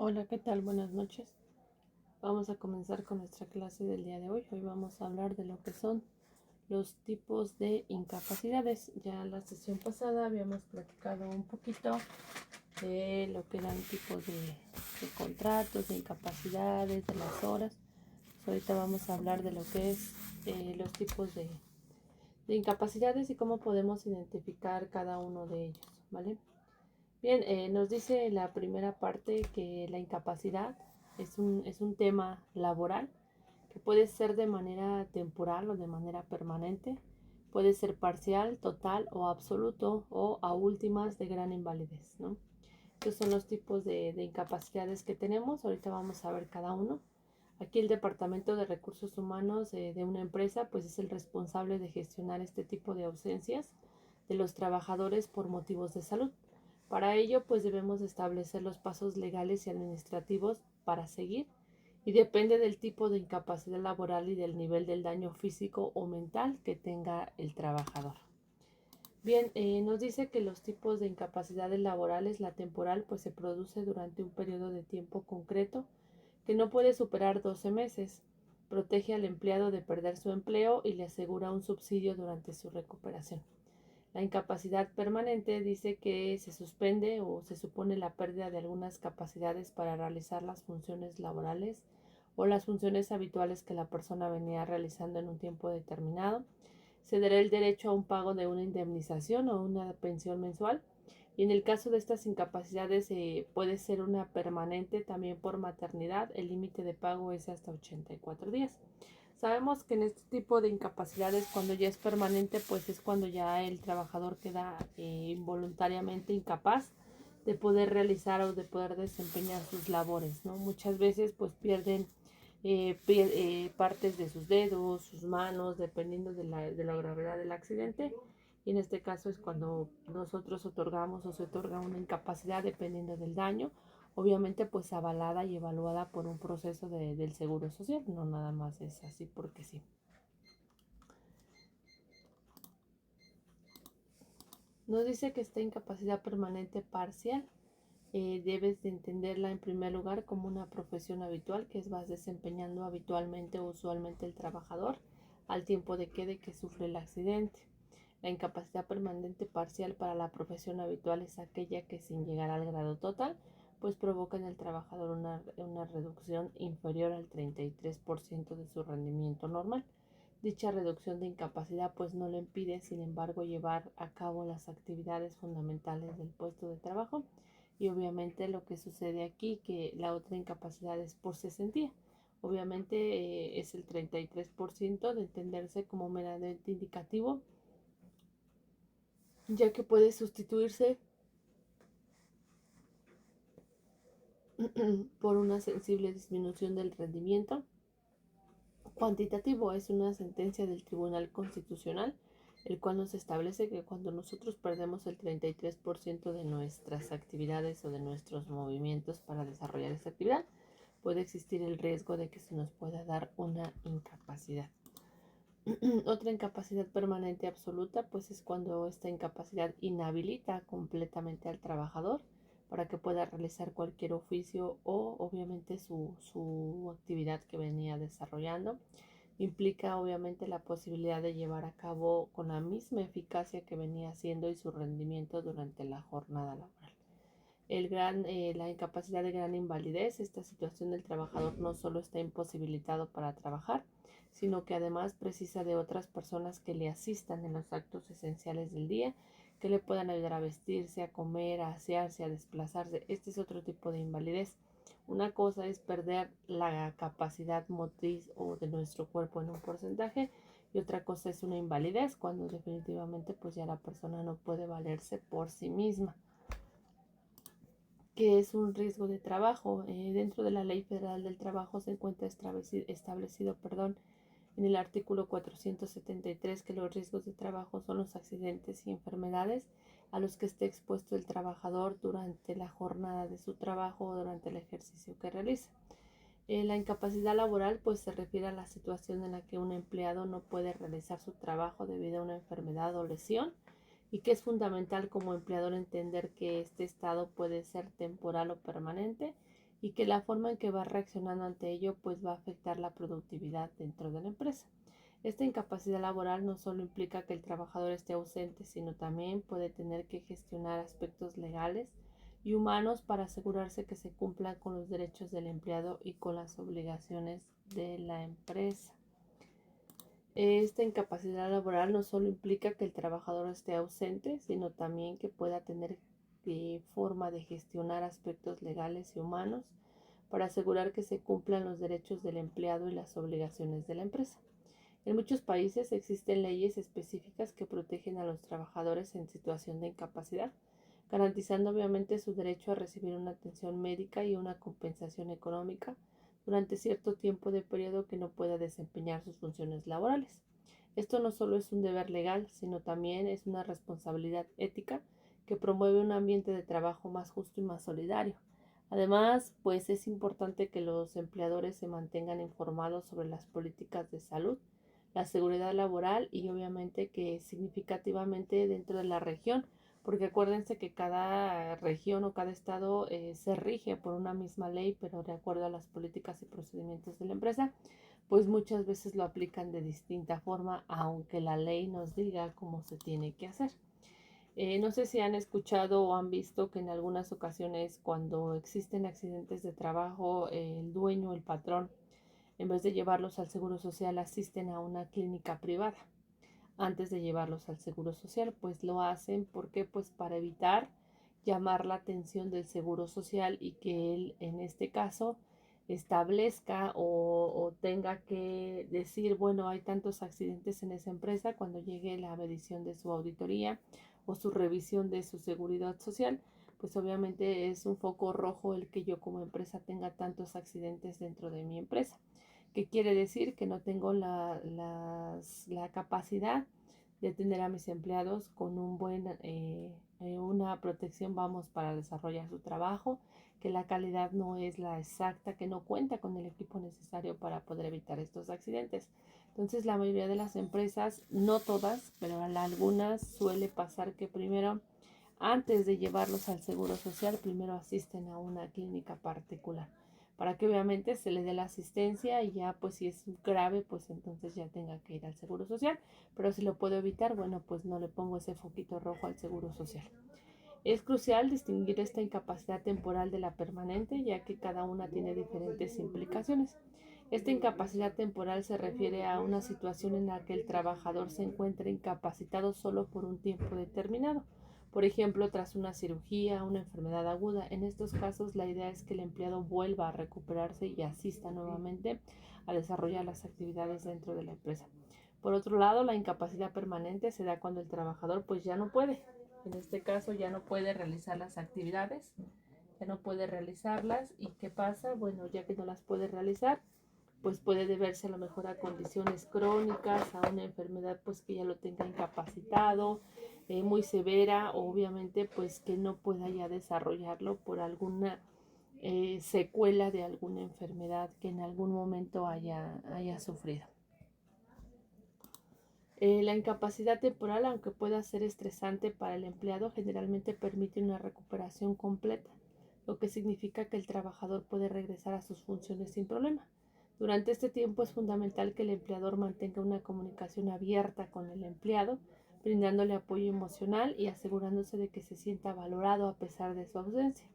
Hola, ¿qué tal? Buenas noches. Vamos a comenzar con nuestra clase del día de hoy. Hoy vamos a hablar de lo que son los tipos de incapacidades. Ya en la sesión pasada habíamos platicado un poquito de lo que eran tipos de contratos, de incapacidades, de las horas. Ahorita vamos a hablar de lo que es los tipos de incapacidades y cómo podemos identificar cada uno de ellos, ¿vale? Bien, nos dice la primera parte que la incapacidad es un tema laboral que puede ser de manera temporal o de manera permanente, puede ser parcial, total o absoluto o a últimas de gran invalidez, ¿no? Estos son los tipos de incapacidades que tenemos. Ahorita vamos a ver cada uno. Aquí el Departamento de Recursos Humanos de una empresa pues es el responsable de gestionar este tipo de ausencias de los trabajadores por motivos de salud. Para ello pues debemos establecer los pasos legales y administrativos para seguir y depende del tipo de incapacidad laboral y del nivel del daño físico o mental que tenga el trabajador. Bien, nos dice que los tipos de incapacidades laborales, la temporal, pues se produce durante un periodo de tiempo concreto que no puede superar 12 meses. Protege al empleado de perder su empleo y le asegura un subsidio durante su recuperación. La incapacidad permanente dice que se suspende o se supone la pérdida de algunas capacidades para realizar las funciones laborales o las funciones habituales que la persona venía realizando en un tiempo determinado. Se dará el derecho a un pago de una indemnización o una pensión mensual. Y en el caso de estas incapacidades puede ser una permanente también por maternidad. El límite de pago es hasta 84 días. Sabemos que en este tipo de incapacidades, cuando ya es permanente, pues es cuando ya el trabajador queda involuntariamente incapaz de poder realizar o de poder desempeñar sus labores, ¿no? Muchas veces pues pierden partes de sus dedos, sus manos, dependiendo de la gravedad del accidente. Y en este caso es cuando nosotros otorgamos o se otorga una incapacidad dependiendo del daño, obviamente pues avalada y evaluada por un proceso del Seguro Social, no nada más es así porque sí. Nos dice que esta incapacidad permanente parcial debes de entenderla en primer lugar como una profesión habitual que vas desempeñando habitualmente o usualmente el trabajador al tiempo de que sufre el accidente. La incapacidad permanente parcial para la profesión habitual es aquella que sin llegar al grado total pues provoca en el trabajador una reducción inferior al 33% de su rendimiento normal. Dicha reducción de incapacidad pues no le impide, sin embargo, llevar a cabo las actividades fundamentales del puesto de trabajo. Y obviamente lo que sucede aquí, que la otra incapacidad es por cesantía. Obviamente es el 33% de entenderse como meramente indicativo, ya que puede sustituirse por una sensible disminución del rendimiento cuantitativo. Es una sentencia del Tribunal Constitucional, el cual nos establece que cuando nosotros perdemos el 33% de nuestras actividades o de nuestros movimientos para desarrollar esta actividad, puede existir el riesgo de que se nos pueda dar una incapacidad. Otra incapacidad permanente absoluta, pues es cuando esta incapacidad inhabilita completamente al trabajador para que pueda realizar cualquier oficio o obviamente su actividad que venía desarrollando. Implica obviamente la posibilidad de llevar a cabo con la misma eficacia que venía haciendo y su rendimiento durante la jornada laboral. La incapacidad de gran invalidez, esta situación del trabajador no solo está imposibilitado para trabajar, sino que además precisa de otras personas que le asistan en los actos esenciales del día, que le puedan ayudar a vestirse, a comer, a asearse, a desplazarse. Este es otro tipo de invalidez. Una cosa es perder la capacidad motriz o de nuestro cuerpo en un porcentaje y otra cosa es una invalidez cuando definitivamente pues ya la persona no puede valerse por sí misma. Que es un riesgo de trabajo. Dentro de la Ley Federal del Trabajo se encuentra establecido en el artículo 473 que los riesgos de trabajo son los accidentes y enfermedades a los que esté expuesto el trabajador durante la jornada de su trabajo o durante el ejercicio que realiza. La incapacidad laboral pues se refiere a la situación en la que un empleado no puede realizar su trabajo debido a una enfermedad o lesión y que es fundamental como empleador entender que este estado puede ser temporal o permanente y que la forma en que va reaccionando ante ello pues va a afectar la productividad dentro de la empresa. Esta incapacidad laboral no solo implica que el trabajador esté ausente, sino también puede tener que gestionar aspectos legales y humanos para asegurarse que se cumplan con los derechos del empleado y con las obligaciones de la empresa. Esta incapacidad laboral no solo implica que el trabajador esté ausente, sino también que pueda tener forma de gestionar aspectos legales y humanos para asegurar que se cumplan los derechos del empleado y las obligaciones de la empresa. En muchos países existen leyes específicas que protegen a los trabajadores en situación de incapacidad, garantizando obviamente su derecho a recibir una atención médica y una compensación económica durante cierto tiempo de periodo que no pueda desempeñar sus funciones laborales. Esto no solo es un deber legal, sino también es una responsabilidad ética que promueve un ambiente de trabajo más justo y más solidario. Además, pues es importante que los empleadores se mantengan informados sobre las políticas de salud, la seguridad laboral y obviamente que significativamente dentro de la región, porque acuérdense que cada región o cada estado se rige por una misma ley, pero de acuerdo a las políticas y procedimientos de la empresa, pues muchas veces lo aplican de distinta forma, aunque la ley nos diga cómo se tiene que hacer. No sé si han escuchado o han visto que en algunas ocasiones cuando existen accidentes de trabajo, el dueño, el patrón, en vez de llevarlos al seguro social, asisten a una clínica privada. Antes de llevarlos al seguro social, pues lo hacen porque pues para evitar llamar la atención del seguro social y que él en este caso establezca o tenga que decir, bueno, hay tantos accidentes en esa empresa cuando llegue la medición de su auditoría o su revisión de su seguridad social, pues obviamente es un foco rojo el que yo como empresa tenga tantos accidentes dentro de mi empresa. ¿Qué quiere decir? Que no tengo la capacidad de tener a mis empleados con una protección, vamos, para desarrollar su trabajo, que la calidad no es la exacta, que no cuenta con el equipo necesario para poder evitar estos accidentes. Entonces, la mayoría de las empresas, no todas, pero algunas suele pasar que primero, antes de llevarlos al seguro social, primero asisten a una clínica particular para que obviamente se le dé la asistencia y ya pues si es grave pues entonces ya tenga que ir al seguro social, pero si lo puedo evitar, bueno, pues no le pongo ese foquito rojo al seguro social. Es crucial distinguir esta incapacidad temporal de la permanente, ya que cada una tiene diferentes implicaciones. Esta incapacidad temporal se refiere a una situación en la que el trabajador se encuentra incapacitado solo por un tiempo determinado. Por ejemplo, tras una cirugía, una enfermedad aguda. En estos casos, la idea es que el empleado vuelva a recuperarse y asista nuevamente a desarrollar las actividades dentro de la empresa. Por otro lado, la incapacidad permanente se da cuando el trabajador pues ya no puede. En este caso ya no puede realizar las actividades, ya no puede realizarlas. ¿Y qué pasa? Bueno, ya que no las puede realizar, pues puede deberse a lo mejor a condiciones crónicas, a una enfermedad pues que ya lo tenga incapacitado, muy severa, o obviamente pues que no pueda ya desarrollarlo por alguna secuela de alguna enfermedad que en algún momento haya sufrido. La incapacidad temporal, aunque pueda ser estresante para el empleado, generalmente permite una recuperación completa, lo que significa que el trabajador puede regresar a sus funciones sin problema. Durante este tiempo es fundamental que el empleador mantenga una comunicación abierta con el empleado, brindándole apoyo emocional y asegurándose de que se sienta valorado a pesar de su ausencia.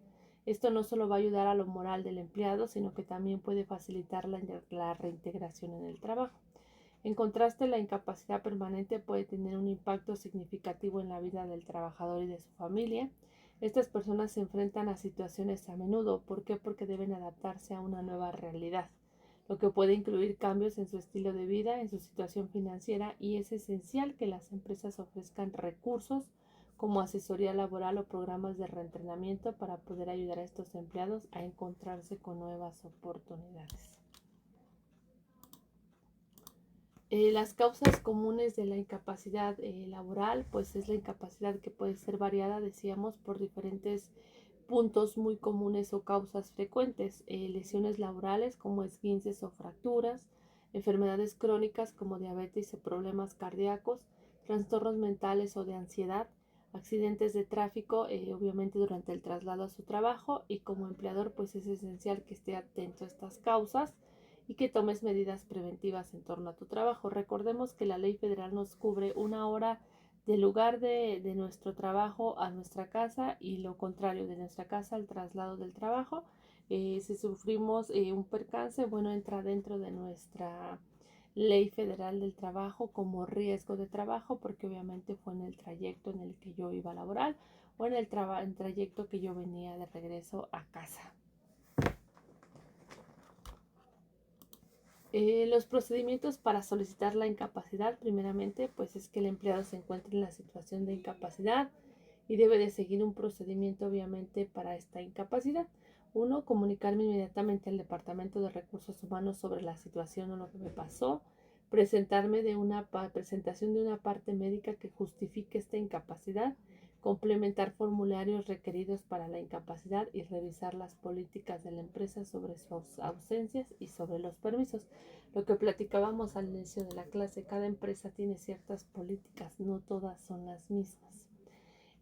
Esto no solo va a ayudar a lo moral del empleado, sino que también puede facilitar la reintegración en el trabajo. En contraste, la incapacidad permanente puede tener un impacto significativo en la vida del trabajador y de su familia. Estas personas se enfrentan a situaciones a menudo. ¿Por qué? Porque deben adaptarse a una nueva realidad, lo que puede incluir cambios en su estilo de vida, en su situación financiera, y es esencial que las empresas ofrezcan recursos como asesoría laboral o programas de reentrenamiento para poder ayudar a estos empleados a encontrarse con nuevas oportunidades. Las causas comunes de la incapacidad laboral, pues es la incapacidad que puede ser variada, decíamos, por diferentes puntos muy comunes o causas frecuentes, lesiones laborales como esguinces o fracturas, enfermedades crónicas como diabetes o problemas cardíacos, trastornos mentales o de ansiedad, accidentes de tráfico, obviamente durante el traslado a su trabajo, y como empleador pues es esencial que esté atento a estas causas y que tomes medidas preventivas en torno a tu trabajo. Recordemos que la ley federal nos cubre 1 hora del lugar de nuestro trabajo a nuestra casa y lo contrario, de nuestra casa al traslado del trabajo. Si sufrimos un percance, bueno, entra dentro de nuestra ley federal del trabajo como riesgo de trabajo, porque obviamente fue en el trayecto en el que yo iba a laborar o en el trayecto que yo venía de regreso a casa. Los procedimientos para solicitar la incapacidad, primeramente, pues es que el empleado se encuentre en la situación de incapacidad y debe de seguir un procedimiento, obviamente, para esta incapacidad. Uno, comunicarme inmediatamente al Departamento de Recursos Humanos sobre la situación o lo que me pasó, presentarme de presentación de una parte médica que justifique esta incapacidad, complementar formularios requeridos para la incapacidad y revisar las políticas de la empresa sobre sus ausencias y sobre los permisos. Lo que platicábamos al inicio de la clase, cada empresa tiene ciertas políticas, no todas son las mismas.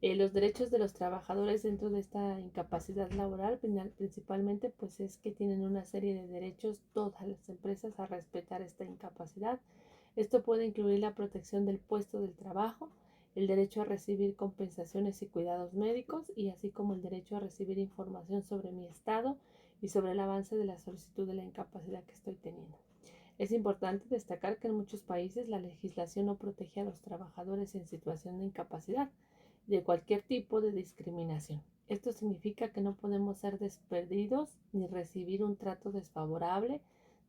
Los derechos de los trabajadores dentro de esta incapacidad laboral, principalmente, pues es que tienen una serie de derechos todas las empresas a respetar esta incapacidad. Esto puede incluir la protección del puesto del trabajo, el derecho a recibir compensaciones y cuidados médicos, y así como el derecho a recibir información sobre mi estado y sobre el avance de la solicitud de la incapacidad que estoy teniendo. Es importante destacar que en muchos países la legislación no protege a los trabajadores en situación de incapacidad de cualquier tipo de discriminación. Esto significa que no podemos ser despedidos ni recibir un trato desfavorable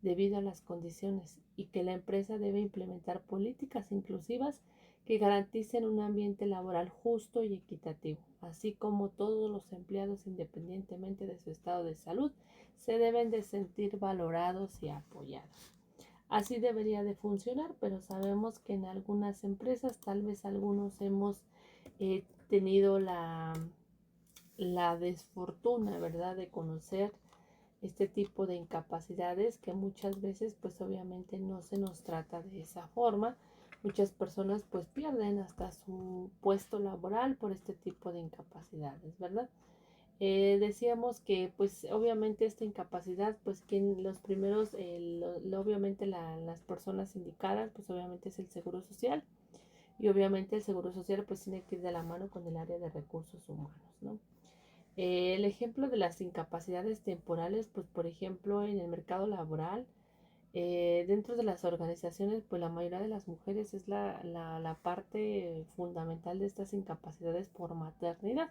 debido a las condiciones, y que la empresa debe implementar políticas inclusivas que garanticen un ambiente laboral justo y equitativo, así como todos los empleados, independientemente de su estado de salud, se deben de sentir valorados y apoyados. Así debería de funcionar, pero sabemos que en algunas empresas, tal vez algunos hemos tenido la desfortuna, ¿verdad?, de conocer este tipo de incapacidades que muchas veces pues obviamente no se nos trata de esa forma. Muchas personas pues pierden hasta su puesto laboral por este tipo de incapacidades, ¿verdad? Decíamos que pues obviamente esta incapacidad, pues que los primeros, obviamente las personas indicadas pues obviamente es el Seguro Social, y obviamente el Seguro Social pues tiene que ir de la mano con el área de recursos humanos, ¿no? El ejemplo de las incapacidades temporales, pues por ejemplo en el mercado laboral, dentro de las organizaciones, pues la mayoría de las mujeres es la parte fundamental de estas incapacidades por maternidad.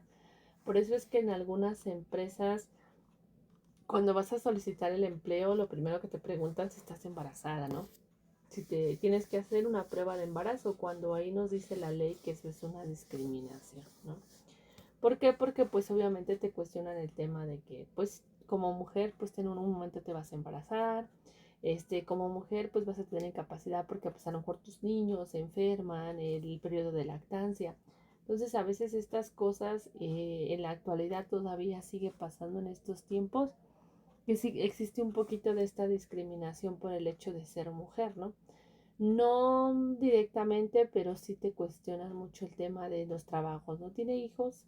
Por eso es que en algunas empresas, cuando vas a solicitar el empleo, lo primero que te preguntan si estás embarazada, ¿no? Si te tienes que hacer una prueba de embarazo, cuando ahí nos dice la ley que eso es una discriminación, ¿no? ¿Por qué? Porque pues obviamente te cuestionan el tema de que pues como mujer pues en un momento te vas a embarazar, como mujer pues vas a tener incapacidad porque pues a lo mejor tus niños se enferman, el periodo de lactancia. Entonces a veces estas cosas en la actualidad todavía sigue pasando en estos tiempos, que sí existe un poquito de esta discriminación por el hecho de ser mujer, ¿no? No directamente, pero sí te cuestionan mucho el tema de los trabajos. No tiene hijos,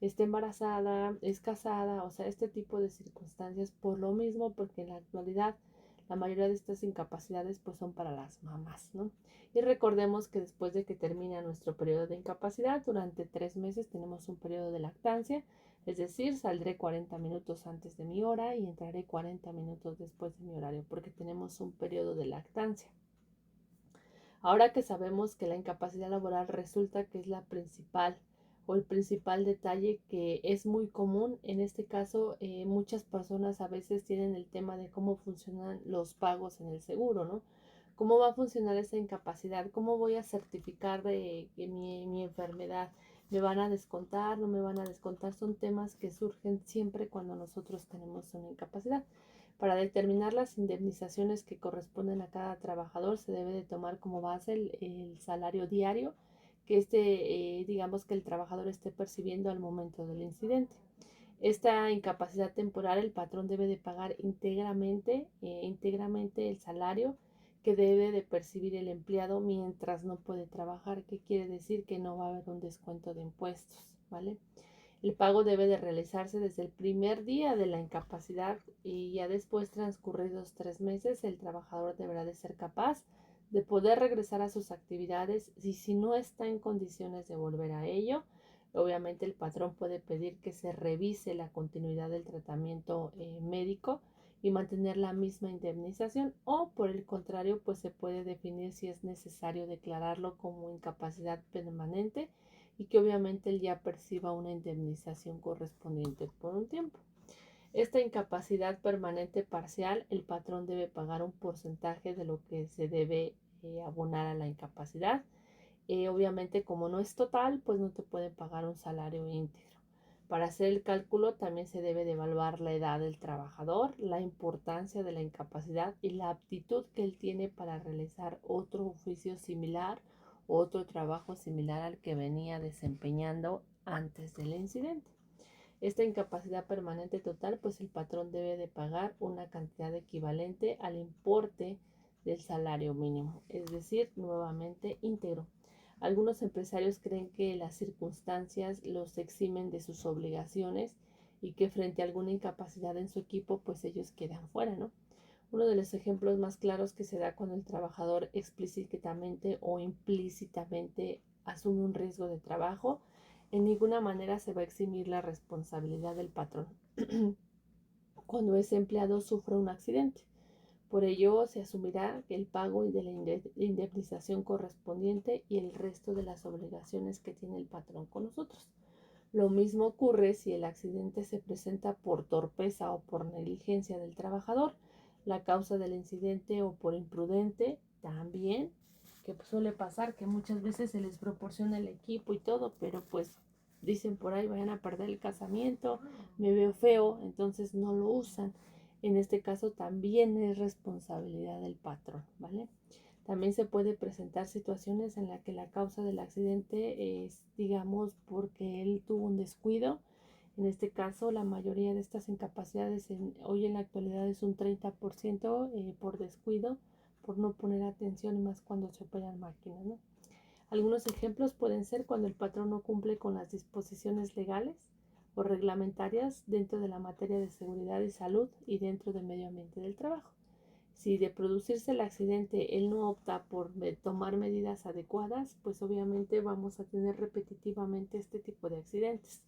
está embarazada, es casada, o sea, este tipo de circunstancias por lo mismo, porque en la actualidad la mayoría de estas incapacidades pues son para las mamás, ¿no? Y recordemos que después de que termina nuestro periodo de incapacidad, durante 3 meses tenemos un periodo de lactancia, es decir, saldré 40 minutos antes de mi hora y entraré 40 minutos después de mi horario, porque tenemos un periodo de lactancia. Ahora que sabemos que la incapacidad laboral resulta que es la principal o el principal detalle que es muy común, en este caso muchas personas a veces tienen el tema de cómo funcionan los pagos en el seguro, ¿no? ¿Cómo va a funcionar esa incapacidad? ¿Cómo voy a certificar de que mi enfermedad? ¿Me van a descontar? ¿No me van a descontar? Son temas que surgen siempre cuando nosotros tenemos una incapacidad. Para determinar las indemnizaciones que corresponden a cada trabajador, se debe de tomar como base el salario diario que digamos que el trabajador esté percibiendo al momento del incidente. Esta incapacidad temporal, el patrón debe de pagar íntegramente el salario que debe de percibir el empleado mientras no puede trabajar. ¿Qué quiere decir? Que no va a haber un descuento de impuestos, ¿vale? El pago debe de realizarse desde el primer día de la incapacidad y ya después, transcurridos 3 meses, el trabajador deberá de ser capaz de poder regresar a sus actividades y si no está en condiciones de volver a ello, obviamente el patrón puede pedir que se revise la continuidad del tratamiento médico y mantener la misma indemnización o por el contrario pues se puede definir si es necesario declararlo como incapacidad permanente y que obviamente él ya perciba una indemnización correspondiente por un tiempo. Esta incapacidad permanente parcial, el patrón debe pagar un porcentaje de lo que se debe abonar a la incapacidad. Obviamente como no es total, pues no te pueden pagar un salario íntegro. Para hacer el cálculo también se debe de evaluar la edad del trabajador, la importancia de la incapacidad y la aptitud que él tiene para realizar otro oficio similar o otro trabajo similar al que venía desempeñando antes del incidente. Esta incapacidad permanente total, pues el patrón debe de pagar una cantidad equivalente al importe del salario mínimo, es decir, nuevamente íntegro. Algunos empresarios creen que las circunstancias los eximen de sus obligaciones y que frente a alguna incapacidad en su equipo, pues ellos quedan fuera, ¿no? Uno de los ejemplos más claros que se da cuando el trabajador explícitamente o implícitamente asume un riesgo de trabajo, en ninguna manera se va a eximir la responsabilidad del patrón cuando ese empleado sufre un accidente. Por ello, se asumirá el pago de la indemnización correspondiente y el resto de las obligaciones que tiene el patrón con nosotros. Lo mismo ocurre si el accidente se presenta por torpeza o por negligencia del trabajador, la causa del incidente o por imprudente también, que suele pasar que muchas veces se les proporciona el equipo y todo, pero pues dicen por ahí vayan a perder el casamiento, me veo feo, entonces no lo usan. En este caso también es responsabilidad del patrón, ¿vale? También se puede presentar situaciones en las que la causa del accidente es, digamos, porque él tuvo un descuido. En este caso, la mayoría de estas incapacidades hoy en la actualidad es un 30% por descuido, por no poner atención y más cuando se operan máquinas, ¿no? Algunos ejemplos pueden ser cuando el patrón no cumple con las disposiciones legales o reglamentarias dentro de la materia de seguridad y salud y dentro del medio ambiente del trabajo. Si de producirse el accidente él no opta por tomar medidas adecuadas, pues obviamente vamos a tener repetitivamente este tipo de accidentes.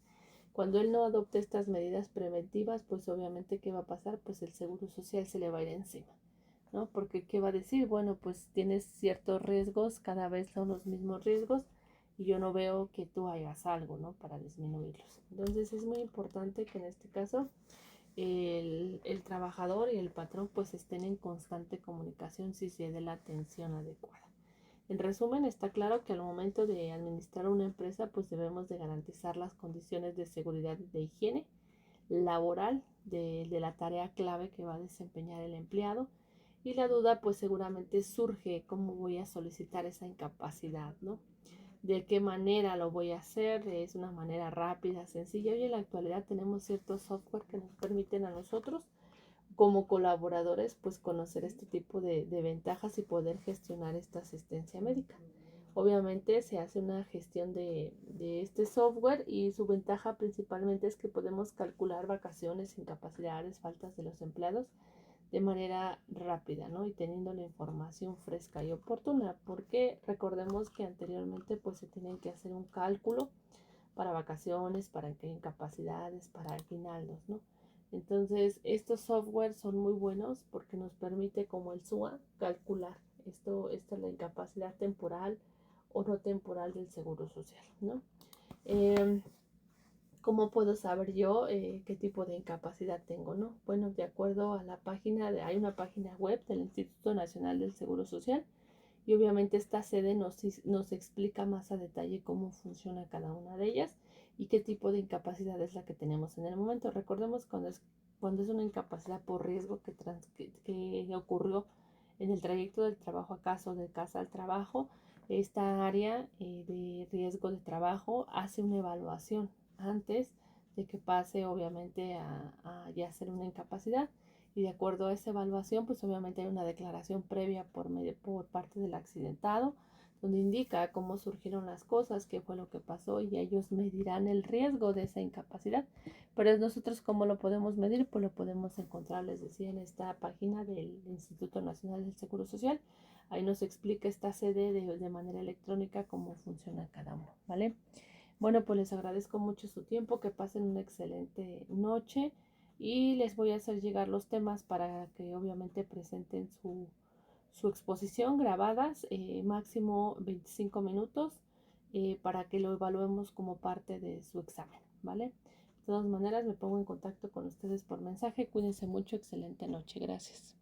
Cuando él no adopte estas medidas preventivas, pues obviamente ¿qué va a pasar? Pues el seguro social se le va a ir encima, ¿no? Porque ¿qué va a decir? Bueno, pues tienes ciertos riesgos, cada vez son los mismos riesgos y yo no veo que tú hagas algo, ¿no? Para disminuirlos. Entonces es muy importante que en este caso el trabajador y el patrón pues estén en constante comunicación si se dé la atención adecuada. En resumen, está claro que al momento de administrar una empresa pues debemos de garantizar las condiciones de seguridad y de higiene laboral de la tarea clave que va a desempeñar el empleado y la duda pues seguramente surge cómo voy a solicitar esa incapacidad, ¿no? De qué manera lo voy a hacer, es una manera rápida, sencilla. Hoy en la actualidad tenemos ciertos software que nos permiten a nosotros como colaboradores pues conocer este tipo de ventajas y poder gestionar esta asistencia médica. Obviamente se hace una gestión de este software y su ventaja principalmente es que podemos calcular vacaciones, incapacidades, faltas de los empleados de manera rápida, ¿no? Y teniendo la información fresca y oportuna, porque recordemos que anteriormente pues se tienen que hacer un cálculo para vacaciones, para incapacidades, para aguinaldos, ¿no? Entonces, estos softwares son muy buenos porque nos permite, como el SUA, calcular esta es la incapacidad temporal o no temporal del seguro social, ¿no? Eh, ¿Cómo puedo saber yo qué tipo de incapacidad tengo, no? Bueno, de acuerdo a la hay una página web del Instituto Nacional del Seguro Social y obviamente esta sede nos explica más a detalle cómo funciona cada una de ellas y qué tipo de incapacidad es la que tenemos en el momento. Recordemos cuando es una incapacidad por riesgo que ocurrió en el trayecto del trabajo a casa o de casa al trabajo, esta área de riesgo de trabajo hace una evaluación antes de que pase obviamente a ya ser una incapacidad y de acuerdo a esa evaluación, pues obviamente hay una declaración previa por parte del accidentado, donde indica cómo surgieron las cosas, qué fue lo que pasó y ellos medirán el riesgo de esa incapacidad. Pero nosotros, ¿cómo lo podemos medir? Pues lo podemos encontrar, les decía, en esta página del Instituto Nacional del Seguro Social. Ahí nos explica esta sede de manera electrónica cómo funciona cada uno, ¿vale? Bueno, pues les agradezco mucho su tiempo, que pasen una excelente noche y les voy a hacer llegar los temas para que obviamente presenten su exposición grabadas, máximo 25 minutos, para que lo evaluemos como parte de su examen, ¿vale? De todas maneras, me pongo en contacto con ustedes por mensaje. Cuídense mucho, excelente noche. Gracias.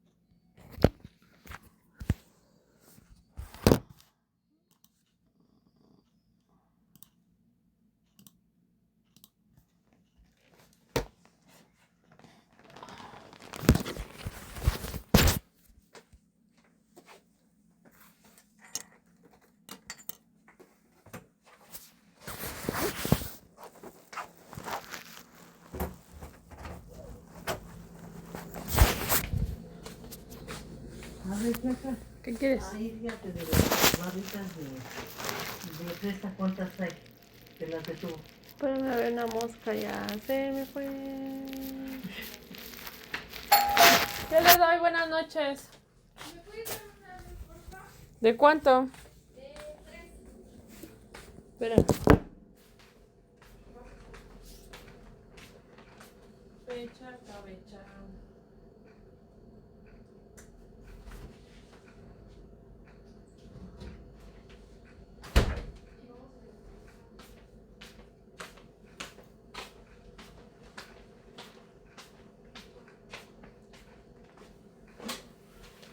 A ver, Chaca. ¿Qué quieres? Ahí fíjate de las barritas de fresa, ¿cuántas hay? De las de tubo. Pero me ve una mosca, ya se me fue. ¿Qué le doy? Buenas noches. ¿Me puede dar una vez, por favor? ¿De cuánto? De 3. Espera. Fecha, cabeza.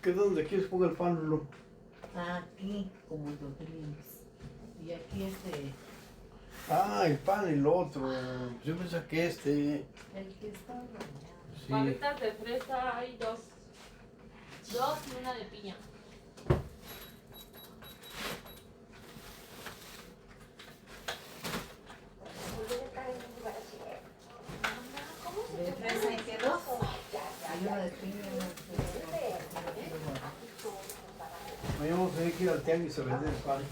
¿Qué es donde quieres ponga el pan, Lulu? Aquí, como lo teníamos. Y aquí Ah, el pan y lo otro. Yo pensé que el que está rayado. Sí. Barritas de fresa hay dos. Dos y una de piña. De fresa hay que dos. Hay una de piña, una de fresa. Mañana vamos a tener que ir al tianguis a vender el pan.